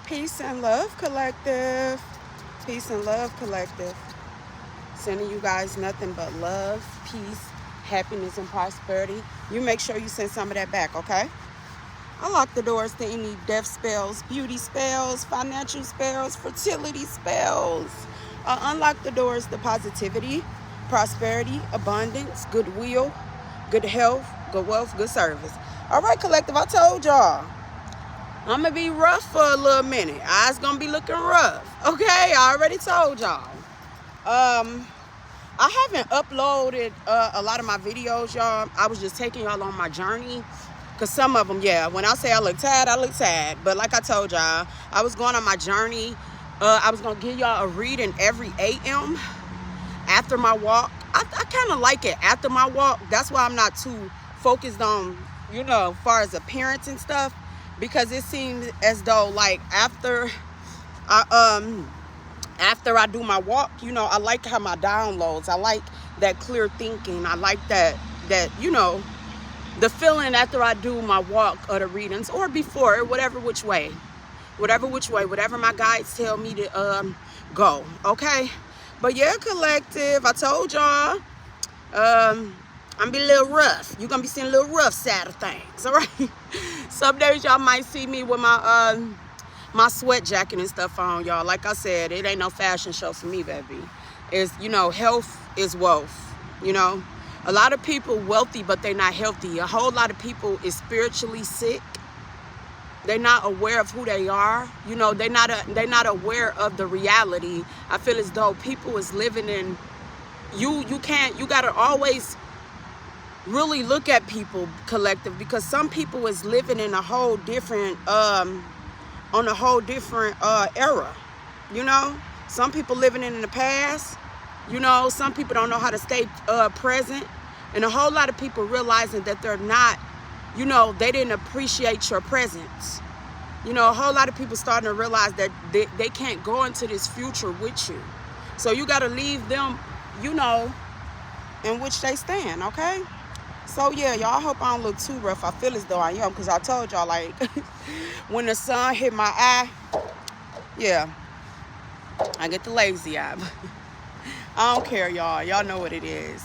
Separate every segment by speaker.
Speaker 1: Peace and love collective. Peace and love collective. Sending you guys nothing but love, peace, happiness, and prosperity. You make sure you send some of that back, okay? Unlock the doors to any death spells, beauty spells, financial spells, fertility spells. Unlock the doors to positivity, prosperity, abundance, goodwill, good health, good wealth, good service. All right, collective, I told y'all. I'm going to be rough for a little minute. Eyes going to be looking rough. Okay, I already told y'all. I haven't uploaded a lot of my videos, y'all. I was just taking y'all on my journey. Because some of them, yeah, when I say I look tired, I look tired. But like I told y'all, I was going on my journey. I was going to give y'all a reading every AM after my walk. I kind of like it after my walk. That's why I'm not too focused on, as far as appearance and stuff. Because it seems as though, like, after I do my walk, I like how my downloads. I like that clear thinking. I like that the feeling after I do my walk or the readings or before, whatever way my guides tell me to go. Okay, but yeah, collective. I told y'all, I'm be a little rough. You're gonna be seeing a little rough side of things. All right. Some days y'all might see me with my sweat jacket and stuff on, y'all. Like I said, it ain't no fashion show for me, baby. It's, health is wealth. A lot of people wealthy, but they're not healthy. A whole lot of people is spiritually sick. They're not aware of who they are. They're not aware of the reality. I feel as though people is living in, you gotta always really look at people, collective, because some people is living in a whole different on a whole different era. Some people living in the past. Some people don't know how to stay present, and a whole lot of people realizing that they're not, they didn't appreciate your presence. A whole lot of people starting to realize that they can't go into this future with you. So you got to leave them, in which they stand, okay? So yeah, y'all, I hope I don't look too rough. I feel as though I am, because I told y'all, like, when the sun hit my eye, yeah, I get the lazy eye. I don't care, y'all. Y'all know what it is.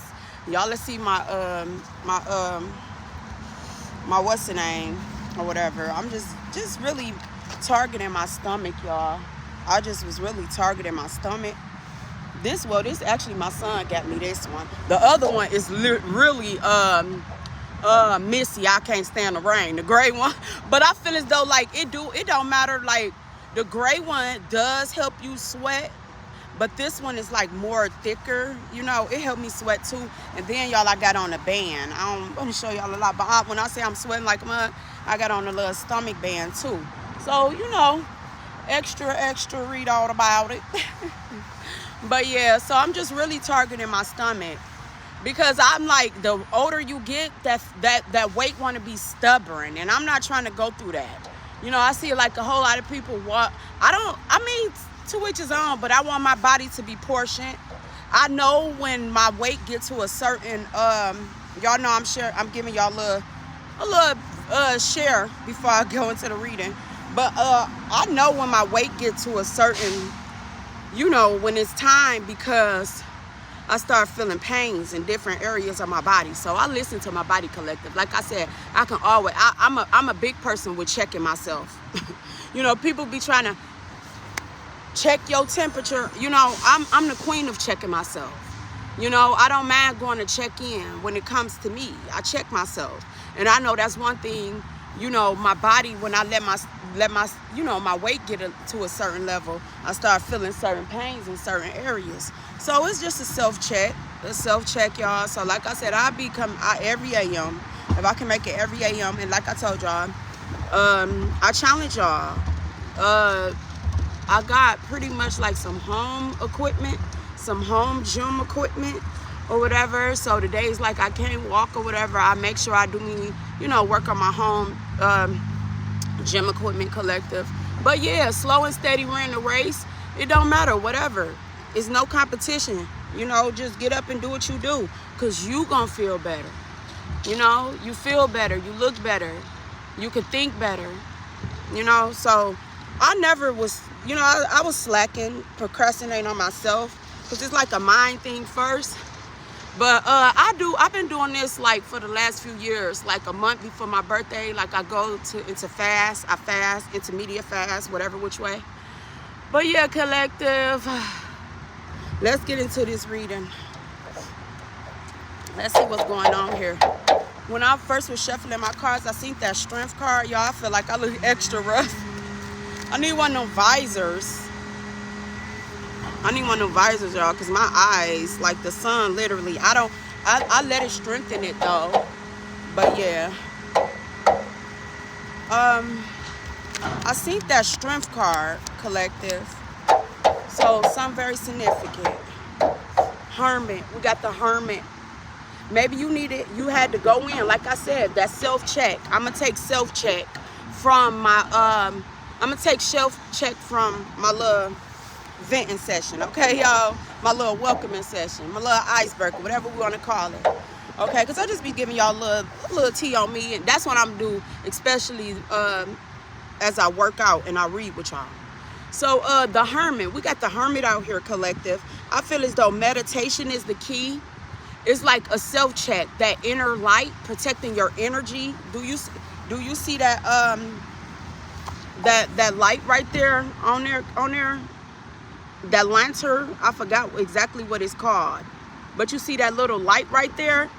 Speaker 1: Y'all, let's see my what's the name or whatever. I'm just really targeting my stomach, y'all. I just was really targeting my stomach. This actually my son got me this one. The other one is really missy. I can't stand the rain. The gray one, but I feel as though, like, it don't matter. Like, the gray one does help you sweat, but this one is like more thicker. It helped me sweat too. And then, y'all, I got on a band. I'm gonna show y'all a lot, but when I say I'm sweating like a mud, I got on a little stomach band too. So extra read all about it. But yeah, so I'm just really targeting my stomach, because I'm like, the older you get, that weight want to be stubborn, and I'm not trying to go through that. I see like a whole lot of people walk. To each his own, but I want my body to be portioned. I know when my weight gets to a certain, y'all know I'm giving y'all a little share before I go into the reading. But I know when my weight gets to a certain, when it's time, because I start feeling pains in different areas of my body. So I listen to my body, collective. Like I said, I can always, I'm a big person with checking myself. People be trying to check your temperature. I'm the queen of checking myself. I don't mind going to check in when it comes to me. I check myself. And I know that's one thing, my body, when I let my weight get to a certain level, I start feeling certain pains in certain areas. So it's just a self-check, y'all. So like I said, every AM, if I can make it every AM. And like I told y'all, I challenge y'all. I got pretty much like some home equipment, some home gym equipment or whatever. So the days like I can't walk or whatever, I make sure I do me, work on my home gym equipment, collective. But yeah, slow and steady ran the race. It don't matter, whatever. It's no competition. Just get up and do what you do, because you gonna feel better. You feel better, you look better, you can think better. So I never was, you know, I was slacking, procrastinating on myself, because it's like a mind thing first. But I've been doing this like for the last few years, like a month before my birthday. Like I go into fast, I fast, intermediate fast, whatever which way. But yeah, collective, let's get into this reading. Let's see what's going on here. When I first was shuffling my cards, I seen that strength card. Y'all, I feel like I look extra rough. I need one of them visors. I need one of them visors, y'all, because my eyes, like the sun, literally, I let it strengthen it, though. But, yeah. I seen that strength card, collective. So, something very significant. Hermit. We got the Hermit. Maybe you needed, you had to go in, like I said, that self-check. I'm going to take self-check from my, I'm going to take self-check from my little venting session, okay, y'all? My little welcoming session, my little iceberg, whatever we want to call it, okay? Because I just be giving y'all a little tea on me, and that's what I'm doing, especially as I work out and I read with y'all. So the Hermit, we got the Hermit out here, collective. I feel as though meditation is the key. It's like a self-check, that inner light, protecting your energy. Do you see that that light right there on there? That lantern, I forgot exactly what it's called. But you see that little light right there?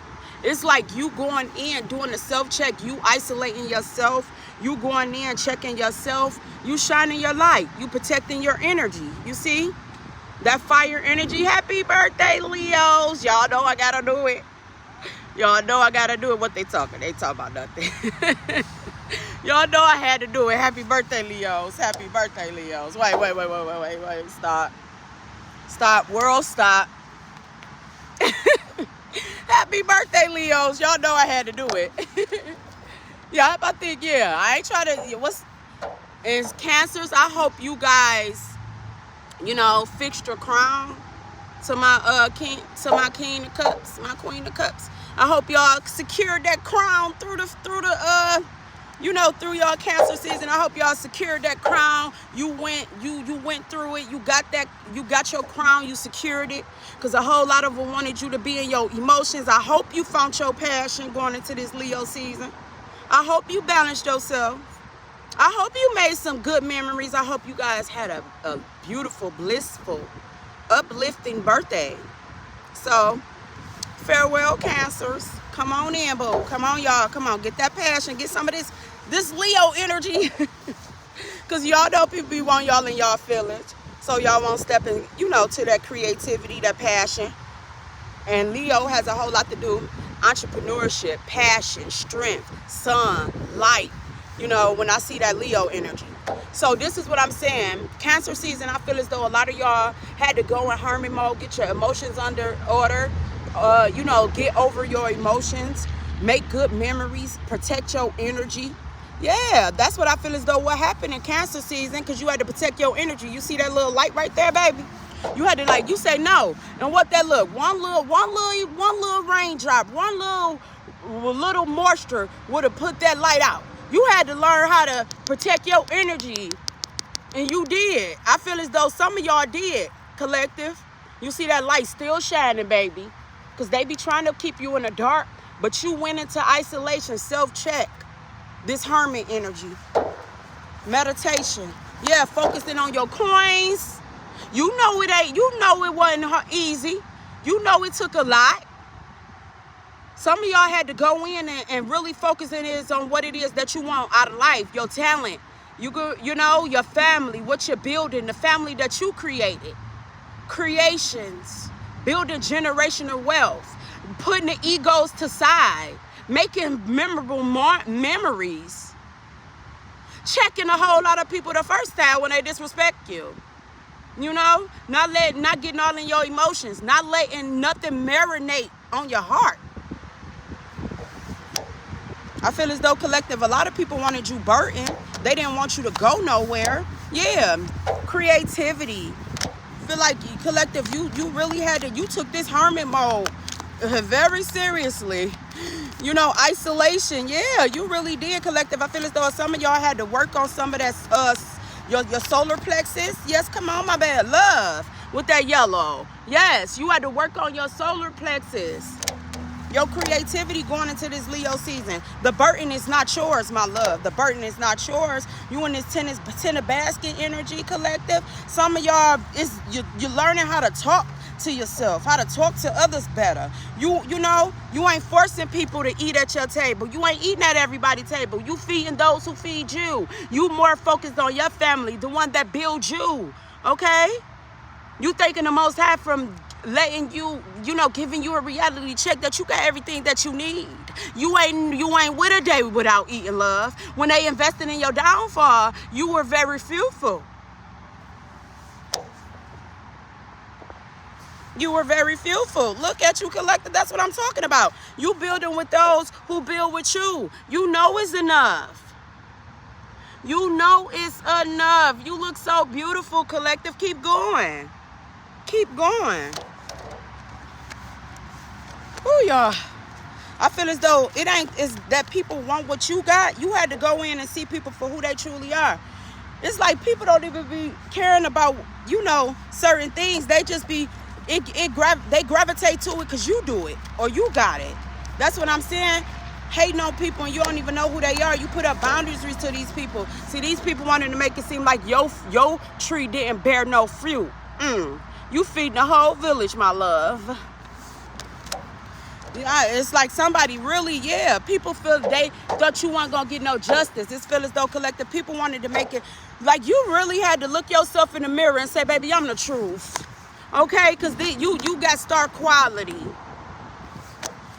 Speaker 1: It's like you going in, doing a self-check, you isolating yourself, you going in, checking yourself, you shining your light, you protecting your energy. You see? That fire energy. Happy birthday, Leos. Y'all know I gotta do it. Y'all know I gotta do it. What they talking? They talk about nothing. Y'all know I had to do it. Happy birthday, Leos. Happy birthday, Leos. Wait. Stop. World, stop. Happy birthday, Leos. Y'all know I had to do it. Yeah, I think, yeah. I ain't trying to, is Cancers, I hope you guys, you know, fixed your crown to my King of Cups, my Queen of Cups. I hope y'all secured that crown through the you know, through y'all Cancer season. I hope y'all secured that crown. You went through it. You got your crown. You secured it. Because a whole lot of them wanted you to be in your emotions. I hope you found your passion going into this Leo season. I hope you balanced yourself. I hope you made some good memories. I hope you guys had a beautiful, blissful, uplifting birthday. So, farewell, Cancers. Come on in, boo. Come on, y'all. Come on, get that passion. Get some of this Leo energy. Because y'all know people be wanting y'all in y'all feelings. So y'all won't step in, you know, to that creativity, that passion. And Leo has a whole lot to do. Entrepreneurship, passion, strength, sun, light. You know, when I see that Leo energy. So this is what I'm saying. Cancer season, I feel as though a lot of y'all had to go in hermit mode, get your emotions under order. You know, get over your emotions, make good memories, protect your energy. Yeah, that's what I feel as though what happened in Cancer season, because you had to protect your energy. You see that little light right there, baby? You had to, like, you say no. And what that look? One little raindrop, one little moisture would have put that light out. You had to learn how to protect your energy. And you did. I feel as though some of y'all did, collective. You see that light still shining, baby. Because they be trying to keep you in the dark. But you went into isolation, self-check. This hermit energy. Meditation. Yeah, focusing on your coins. You know it wasn't easy. You know it took a lot. Some of y'all had to go in and really focus on what it is that you want out of life. Your talent. You know, your family, what you're building, the family that you created. Creations. Building generational wealth. Putting the egos to side. Making memorable memories. Checking a whole lot of people the first time when they disrespect you. You know, not getting all in your emotions, not letting nothing marinate on your heart. I feel as though, collective, a lot of people wanted you burdened. They didn't want you to go nowhere. Yeah, creativity. Feel like, collective, you really had to, you took this hermit mode very seriously. You know, isolation. Yeah, you really did, collective. I feel as though some of y'all had to work on some of that Your solar plexus. Yes, come on, my bad. Love with that yellow. Yes, you had to work on your solar plexus. Your creativity going into this Leo season. The burden is not yours, my love. The burden is not yours. You in this tennis basket energy collective. Some of y'all you're learning how to talk to yourself, how to talk to others better. You know, you ain't forcing people to eat at your table. You ain't eating at everybody's table. You feeding those who feed you. You more focused on your family, the one that builds you. Okay? You thanking the Most High from letting you know, giving you a reality check that you got everything that you need. You ain't with a day without eating, love. When they invested in your downfall, you were very fearful. You were very fearful. Look at you, collective. That's what I'm talking about. You building with those who build with you. You know it's enough. You know it's enough. You look so beautiful, collective. Keep going. Keep going. Ooh, y'all. I feel as though it's that people want what you got. You had to go in and see people for who they truly are. It's like people don't even be caring about, you know, certain things. They just be, they gravitate to it because you do it or you got it. That's what I'm saying. Hating on people and you don't even know who they are. You put up boundaries to these people. See, these people wanted to make it seem like your tree didn't bear no fruit. You feeding the whole village, my love. Yeah, it's like somebody really, people feel they thought you weren't going to get no justice. It's feel as though collective people wanted to make it like you really had to look yourself in the mirror and say, baby, I'm the truth. Okay? Because you got star quality.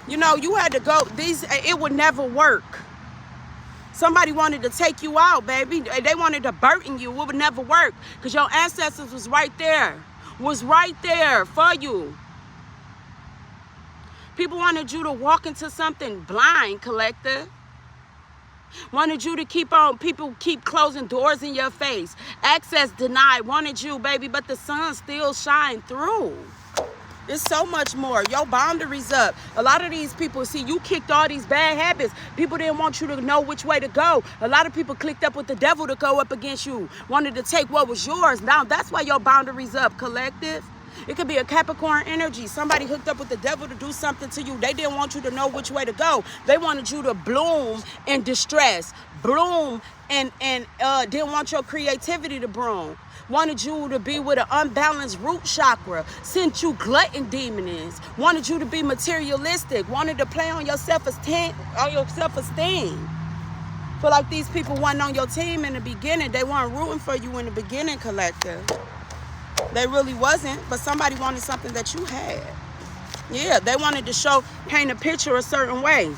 Speaker 1: You know, you had to go, it would never work. Somebody wanted to take you out, baby. They wanted to burden you. It would never work because your ancestors was right there for you. People wanted you to walk into something blind, collective. Wanted you to people keep closing doors in your face. Access denied. Wanted you, baby, but the sun still shine through. It's so much more. Your boundaries up. A lot of these people, see, you kicked all these bad habits. People didn't want you to know which way to go. A lot of people clicked up with the devil to go up against you. Wanted to take what was yours. Now, that's why your boundaries up, collective. It could be a Capricorn energy. Somebody hooked up with the devil to do something to you. They didn't want you to know which way to go. They wanted you to bloom in distress. Bloom and didn't want your creativity to bloom. Wanted you to be with an unbalanced root chakra. Sent you glutton demons. Wanted you to be materialistic. Wanted to play on your self-esteem. Feel like these people weren't on your team in the beginning. They weren't rooting for you in the beginning, collective. They really wasn't, but somebody wanted something that you had. Yeah, they wanted to paint a picture a certain way.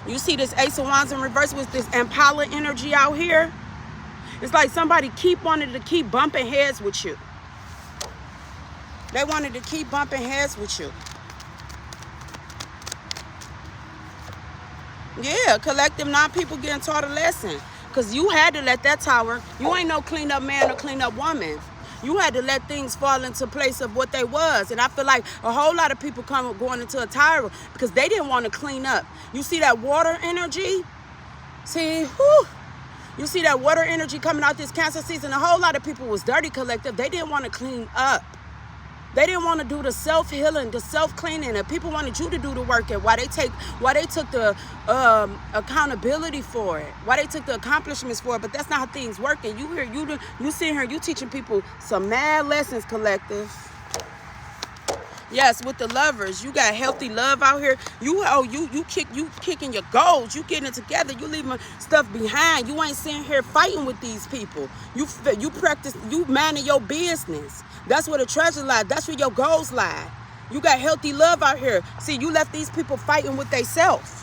Speaker 1: You see this Ace of Wands in reverse with this Impala energy out here? It's like somebody wanted to keep bumping heads with you. They wanted to keep bumping heads with you. Yeah, collective non-people getting taught a lesson. Because you had to let that tower, you ain't no clean up man or clean up woman. You had to let things fall into place of what they was. And I feel like a whole lot of people going into a tower because they didn't want to clean up. You see that water energy? See, you see that water energy coming out this Cancer season? A whole lot of people was dirty, collective. They didn't want to clean up. They didn't want to do the self-healing, the self-cleaning, and people wanted you to do the work. And why they took the accountability for it, why they took the accomplishments for it. But that's not how things work. And you sitting here, you teaching people some mad lessons, collective. Yes, with the lovers, you got healthy love out here. You kicking your goals. You getting it together. You leaving stuff behind. You ain't sitting here fighting with these people. You practice. You minding your business. That's where the treasure lies. That's where your goals lie. You got healthy love out here. See, you left these people fighting with themselves.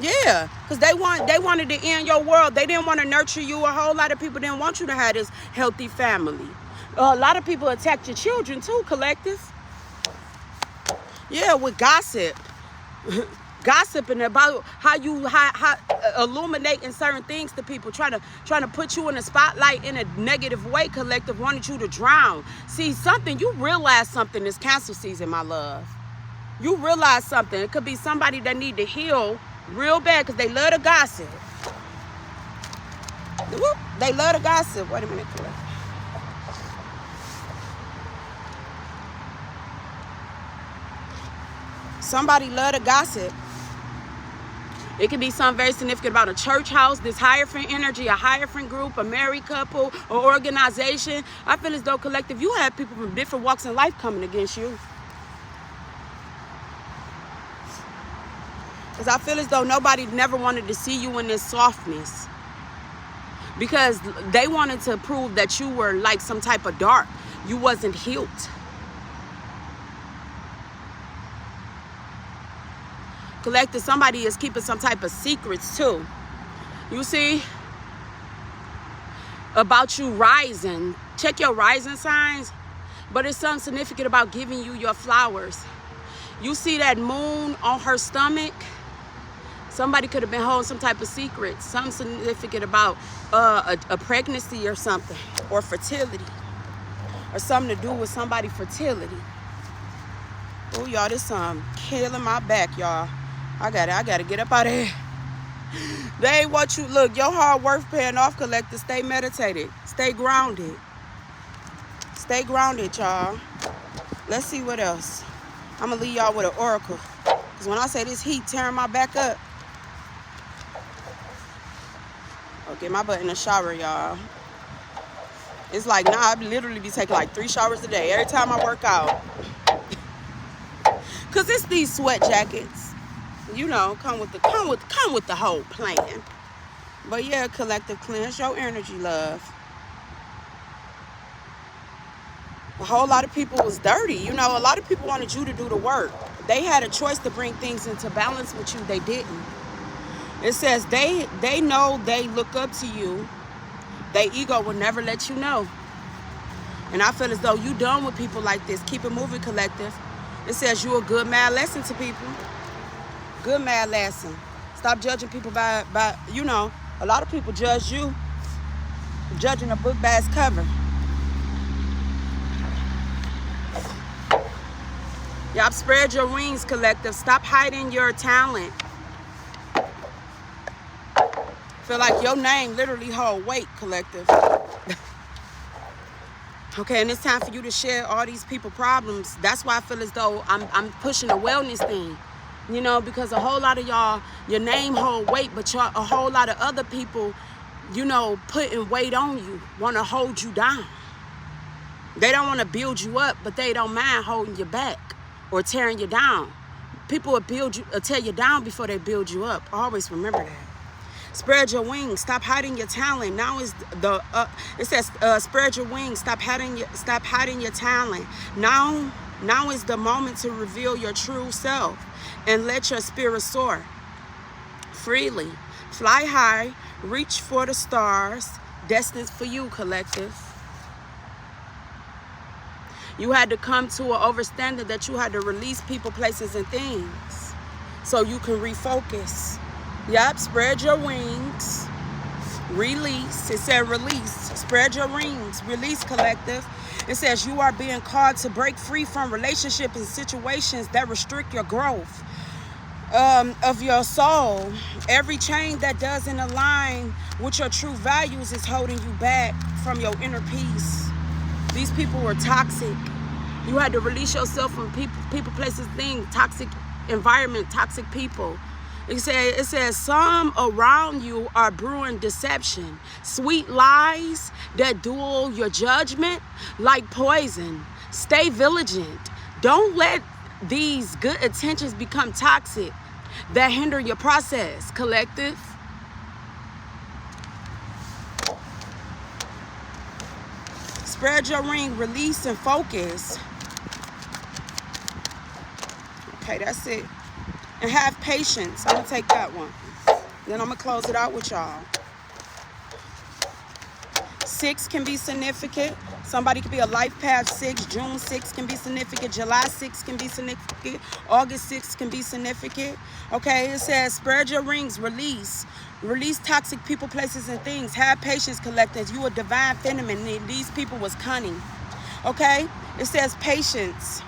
Speaker 1: Yeah, because they wanted to end your world. They didn't want to nurture you. A whole lot of people didn't want you to have this healthy family. A lot of people attacked your children too, collective. Yeah, with gossip. Gossiping about how illuminating certain things to people, trying to put you in the spotlight in a negative way, collective, wanted you to drown. See, you realize something this Cancer season, my love. You realize something. It could be somebody that need to heal real bad because they love to gossip. Whoop. They love to gossip. Wait a minute, Collective. Somebody love to gossip. It could be something very significant about a church house, this Hierophant energy, a Hierophant group, a married couple, or organization. I feel as though, Collective, you have people from different walks in life coming against you. Because I feel as though nobody never wanted to see you in this softness. Because they wanted to prove that you were like some type of dark. You wasn't healed. Collective, somebody is keeping some type of secrets too. You see? About you rising. Check your rising signs. But it's something significant about giving you your flowers. You see that moon on her stomach? Somebody could have been holding some type of secret. Something significant about a pregnancy or something. Or fertility. Or something to do with somebody's fertility. Oh, y'all, this killing my back, y'all. I gotta get up out of here. They ain't what you look. Your hard work paying off, Collective. Stay meditated. Stay grounded. Stay grounded, y'all. Let's see what else. I'm gonna leave y'all with an oracle. Because when I say this heat tearing my back up. Okay, my butt in the shower, y'all. It's like, I literally be taking like 3 showers a day every time I work out. Cause it's these sweat jackets. You know, come with the whole plan. But yeah, Collective, cleanse your energy, love. A whole lot of people was dirty. You know, a lot of people wanted you to do the work. They had a choice to bring things into balance with you. They didn't. It says they know they look up to you. Their ego will never let you know. And I feel as though you done with people like this. Keep it moving, Collective. It says you a good mad lesson to people. Good mad lesson. Stop judging people by, you know, a lot of people judge you. Judging a book by its cover. Y'all spread your wings, Collective. Stop hiding your talent. Feel like your name literally hold weight, Collective. Okay, and it's time for you to share all these people problems. That's why I feel as though I'm pushing a wellness thing. You know, because a whole lot of y'all, your name hold weight, but a whole lot of other people, you know, putting weight on you, want to hold you down. They don't want to build you up, but they don't mind holding you back or tearing you down. People will tear you down before they build you up. Always remember that. Spread your wings. Stop hiding your talent. Now is it says spread your wings. Stop hiding your talent. Now is the moment to reveal your true self and let your spirit soar freely. Fly high. Reach for the stars. Destined for you, Collective. You had to come to an understanding that you had to release people, places, and things so you can refocus. Yep, spread your wings. Release. It said release. Spread your wings. Release, Collective. It says you are being called to break free from relationships and situations that restrict your growth of your soul. Every chain that doesn't align with your true values is holding you back from your inner peace. These people were toxic. You had to release yourself from people, places, things, toxic environment, toxic people. It says some around you are brewing deception, sweet lies that duel your judgment like poison. Stay vigilant. Don't let these good intentions become toxic that hinder your process, Collective. Spread your ring, release, and focus. Okay, that's it. And have patience. I'm going to take that one. Then I'm going to close it out with y'all. 6 can be significant. Somebody could be a life path 6. June 6 can be significant. July 6 can be significant. August 6 can be significant. Okay, it says spread your rings, release. Release toxic people, places, and things. Have patience, Collective. You a divine feminine. These people was cunning. Okay, it says patience.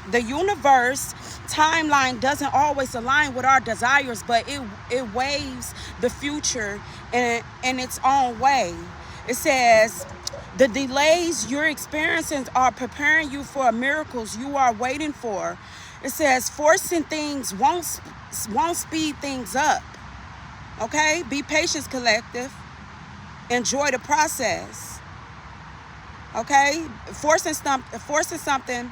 Speaker 1: The universe timeline doesn't always align with our desires, but it weighs the future in its own way. It says, the delays you're experiencing are preparing you for miracles you are waiting for. It says, forcing things won't speed things up. Okay? Be patient, collective. Enjoy the process. Okay? Forcing something,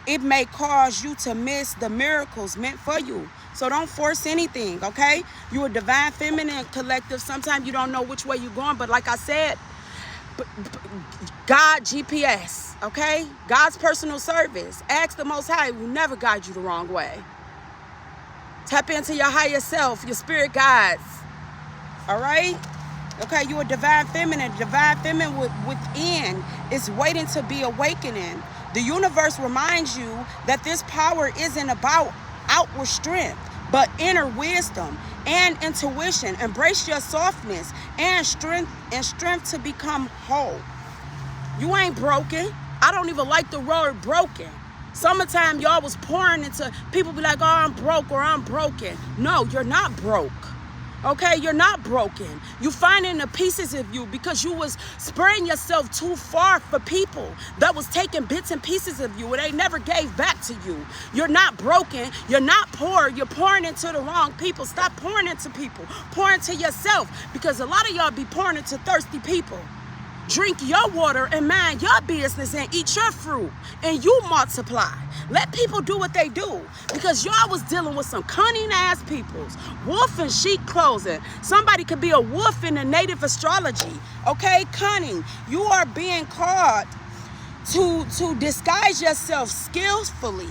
Speaker 1: it may cause you to miss the miracles meant for you. So don't force anything, okay? You're a divine feminine collective. Sometimes you don't know which way you're going, but like I said, God GPS, okay? God's personal service. Ask the Most High, will never guide you the wrong way. Tap into your higher self, your spirit guides. All right? Okay, you're a divine feminine. Divine feminine within is waiting to be awakening. The universe reminds you that this power isn't about outward strength, but inner wisdom and intuition. Embrace your softness and strength to become whole. You ain't broken. I don't even like the word broken. Summertime, y'all was pouring into, people be like, oh, I'm broke or I'm broken. No, you're not broke. Okay, you're not broken. You finding the pieces of you because you was spreading yourself too far for people that was taking bits and pieces of you and they never gave back to you. You're not broken. You're not poor. You're pouring into the wrong people. Stop pouring into people. Pour into yourself, because a lot of y'all be pouring into thirsty people. Drink your water and mind your business and eat your fruit, and you multiply. Let people do what they do, because y'all was dealing with some cunning ass peoples. Wolf in sheep clothing. Somebody could be a wolf in the native astrology. Okay, cunning. You are being called to disguise yourself skillfully.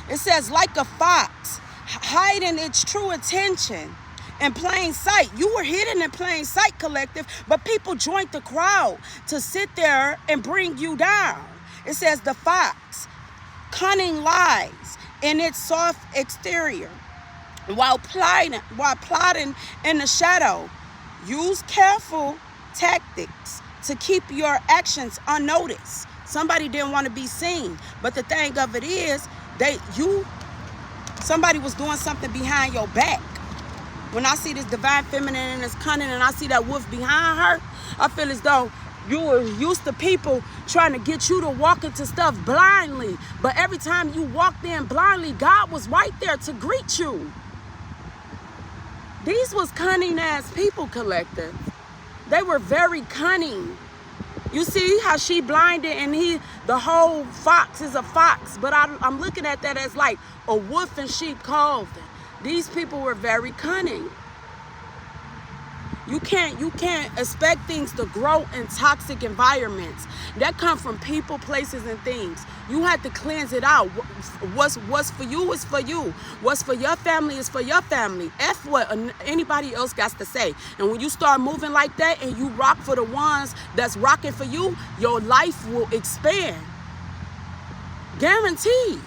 Speaker 1: It says, like a fox, hiding its true intention in plain sight. You were hidden in plain sight, collective, but people joined the crowd to sit there and bring you down. It says, the fox, cunning lies in its soft exterior, while plotting in the shadow. Use careful tactics to keep your actions unnoticed. Somebody didn't want to be seen, but the thing of it is, somebody was doing something behind your back. When I see this divine feminine and this cunning and I see that wolf behind her, I feel as though you were used to people trying to get you to walk into stuff blindly. But every time you walked in blindly, God was right there to greet you. These was cunning ass people, collective. They were very cunning. You see how she blinded and the whole fox is a fox. But I'm looking at that as like a wolf in sheep clothing. These people were very cunning. You can't expect things to grow in toxic environments that come from people, places, and things. You have to cleanse it out. What's for you is for you. What's for your family is for your family. F what anybody else got to say. And when you start moving like that and you rock for the ones that's rocking for you, your life will expand. Guaranteed.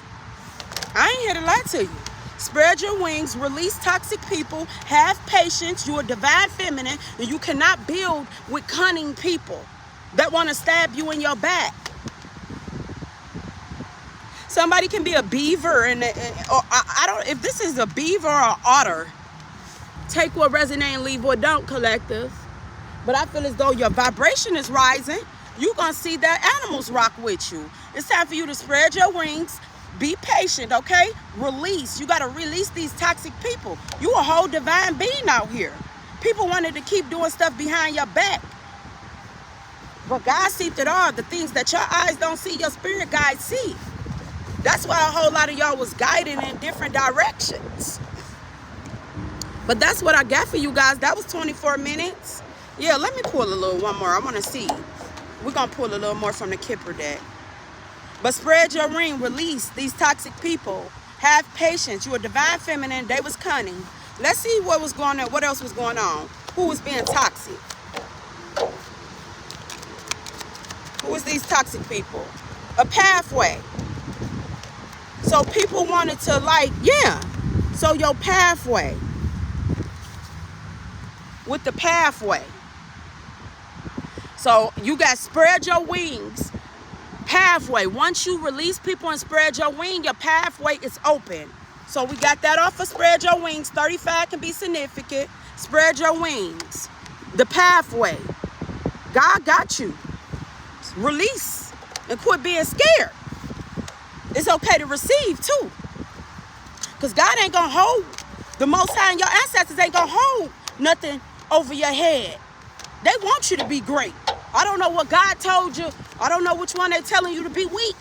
Speaker 1: I ain't here to lie to you. Spread your wings, release toxic people, have patience. You're a divine feminine, and you cannot build with cunning people that want to stab you in your back. Somebody can be a beaver, or I don't. If this is a beaver or an otter, take what resonates and leave what don't, collective. But I feel as though your vibration is rising. You're gonna see that animals rock with you. It's time for you to spread your wings. Be patient, okay? Release. You got to release these toxic people. You a whole divine being out here. People wanted to keep doing stuff behind your back. But God sees it all. The things that your eyes don't see, your spirit guides see. That's why a whole lot of y'all was guided in different directions. But that's what I got for you guys. That was 24 minutes. Yeah, let me pull one more. I want to see. We're going to pull a little more from the Kipper deck. But spread your ring, release these toxic people. Have patience. You're a divine feminine. They was cunning. Let's see what was going on. What else was going on? Who was being toxic? Who was these toxic people? A pathway. So people wanted to So your pathway. With the pathway. So you got spread your wings. pathway. Once you release people and spread your wing, your pathway is open. So we got that off of Spread Your Wings. 35 can be significant. Spread your wings. The pathway. God got you. Release and quit being scared. It's okay to receive too. Because God ain't going to hold, the Most High and your ancestors ain't going to hold nothing over your head. They want you to be great. I don't know what God told you. I don't know which one they're telling you to be weak.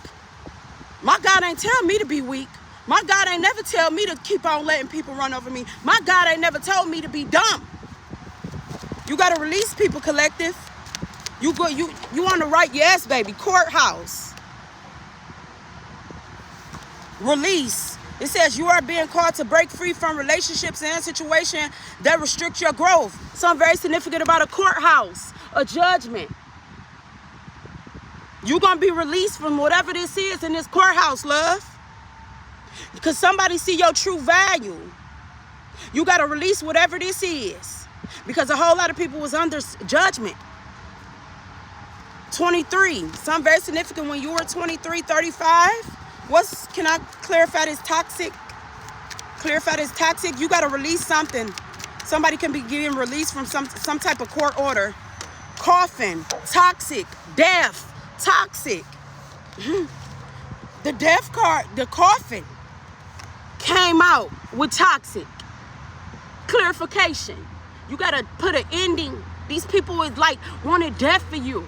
Speaker 1: My God ain't tell me to be weak. My God ain't never tell me to keep on letting people run over me. My God ain't never told me to be dumb. You got to release people, collective. You on the right, yes, baby. Courthouse. Release. It says you are being called to break free from relationships and situations that restrict your growth. Something very significant about a courthouse, a judgment. You're going to be released from whatever this is in this courthouse, love. Because somebody see your true value. You got to release whatever this is. Because a whole lot of people was under judgment. 23. Something very significant when you were 23, 35. Can I clarify this toxic? Clarify this toxic. You got to release something. Somebody can be getting released from some type of court order. Coffin. Toxic. Death. Toxic. The death card, the coffin came out with toxic. Clarification. You got to put an ending. These people is like wanted death for you.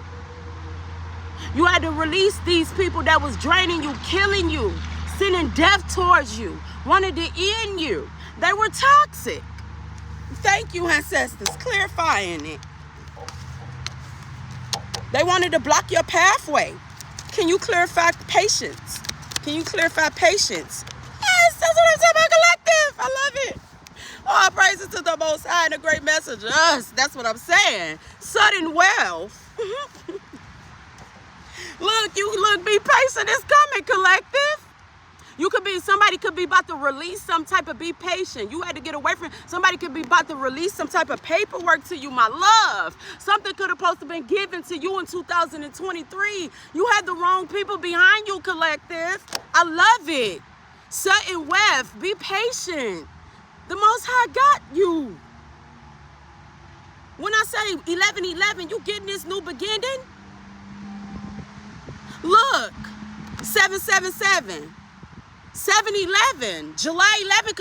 Speaker 1: You had to release these people that was draining you, killing you, sending death towards you, wanted to end you. They were toxic. Thank you, ancestors, clarifying it. They wanted to block your pathway. Can you clarify patience? Can you clarify patience? Yes, that's what I'm talking about, collective. I love it. All praises to the Most High and a great message. Us, that's what I'm saying. Sudden wealth. Look, be patient. It's coming, collective. Somebody could be about to release some type of, be patient. You had to get away from, somebody could be about to release some type of paperwork to you, my love. Something could have supposed to been given to you in 2023. You had the wrong people behind you, collective. I love it. Sudden wealth. Be patient. The Most High got you. When I say 11:11, you getting this new beginning? Look, 777, 7/11, July 11 could be